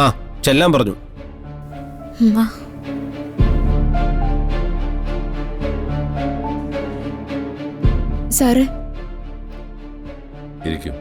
ആ ചെല്ലാൻ പറഞ്ഞു. സാറേ ഇരിക്കും.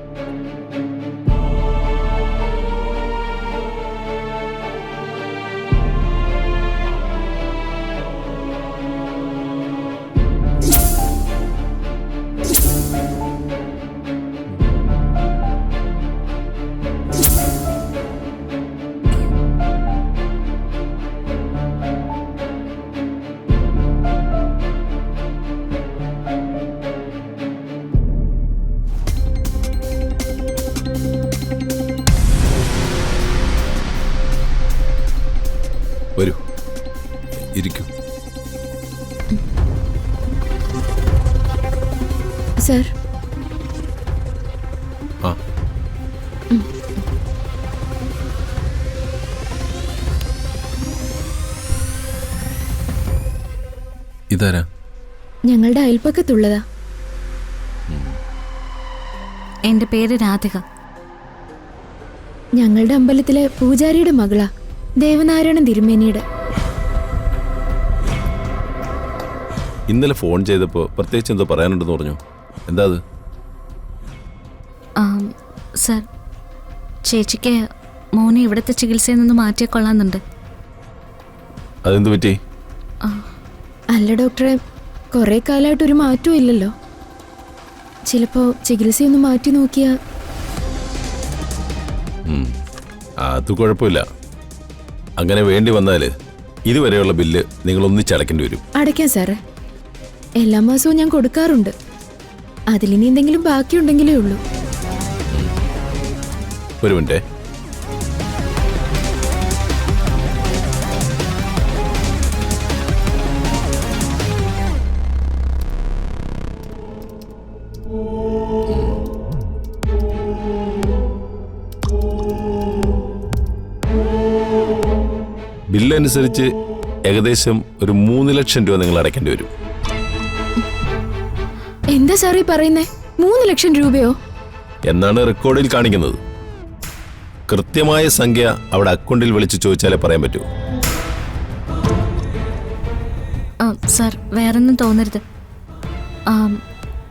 വരൂ, ഇരിക്കൂ. സർ. ആ ഇതാരാ? ഞങ്ങളുടെ അയൽപ്പക്കത്തുള്ളതാ. എന്റെ പേര് രാധിക. ഞങ്ങളുടെ അമ്പലത്തിലെ പൂജാരിയുടെ മകളാ, ദേവനാരായണൻ തിരുമേനിയുടെ. ഇന്നലെ ഫോൺ ചെയ്തപ്പോ പ്രത്യേകിച്ച് എന്തോ പറയാനുണ്ടെന്ന് പറഞ്ഞു. എന്താ അത്? സർ, ചേച്ചിക്ക് മോനെ ഇവിടുത്തെ ചികിത്സയിൽ നിന്ന് മാറ്റിയെ കൊള്ളാന്നുണ്ട്. അതെന്ത് പറ്റി? അല്ല ഡോക്ടറെ, കുറെ കാലമായിട്ട് ഒരു മാറ്റവും ഇല്ലല്ലോ. ചിലപ്പോ ചികിത്സയൊന്ന് മാറ്റി നോക്കിയാ. അത് കുഴപ്പമില്ല. അങ്ങനെ വേണ്ടി വന്നാല് ഇതുവരെയുള്ള ബില്ല് നിങ്ങൾ ഒന്നിച്ചടക്കേണ്ടി വരും. അടയ്ക്കാം സാറേ, എല്ലാ മാസവും ഞാൻ കൊടുക്കാറുണ്ട്. അതിലിനി എന്തെങ്കിലും ബാക്കിയുണ്ടെങ്കിലേ ഉള്ളൂ. ഒരു മിനിറ്റ്. ബില്ലനുസരിച്ച് ഏകദേശം ഒരു 3 ലക്ഷം രൂപ നിങ്ങൾ അടയ്ക്കേണ്ടി വരും. എന്താ സാറേ പറയുന്നേ? 3 ലക്ഷം രൂപയോ? എന്നാണ് റെക്കോർഡിൽ കാണിക്കുന്നത്. കൃത്യമായ സംഖ്യ അവിടെ അക്കൗണ്ടിൽ വിളിച്ച് ചോദിച്ചാലേ പറയാൻ പറ്റൂ. സർ, വേറൊന്നും തോന്നരുത്.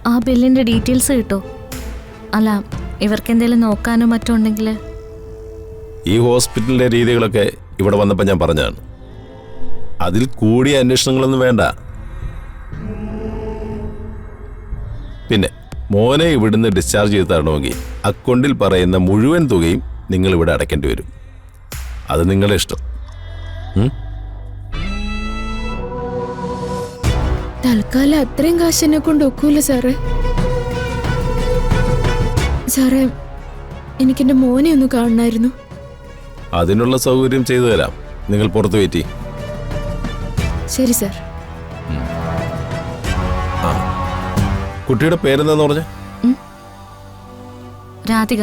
ആ ബില്ലിന്റെ ഡീറ്റെയിൽസ് കിട്ടോ? അല്ല, ഇവർക്ക് എന്തെങ്കിലും നോക്കാനോ മറ്റോ ഉണ്ടെങ്കിൽ. ഈ ഹോസ്പിറ്റലിന്റെ രീതികളൊക്കെ ഇവിടെ വന്നപ്പോൾ ഞാൻ പറഞ്ഞതാണ്. അതിൽ കൂടിയ അന്വേഷണങ്ങളൊന്നും വേണ്ട. പിന്നെ മോനെ ഇവിടുന്ന് ഡിസ്ചാർജ് ചെയ്ത് തരണമെങ്കിൽ അക്കൗണ്ടിൽ പറയുന്ന മുഴുവൻ തുകയും നിങ്ങൾ ഇവിടെ അടയ്ക്കേണ്ടി വരും. അത് നിങ്ങളുടെ ഇഷ്ടം. തൽക്കാലം അത്രയും കാശ് എന്നെ കൊണ്ട് ഒക്കൂല സാറേ. സാറേ, എനിക്കെന്റെ മോനെ ഒന്ന് കാണണമായിരുന്നു. അതിനുള്ള സൗകര്യം ചെയ്തു തരാം. നിങ്ങൾ പുറത്ത് വെയിറ്റ് ചെയ്യ്. ശരി സാർ. കുട്ടിയുടെ പേരെന്താന്ന് പറഞ്ഞേ? രാധിക.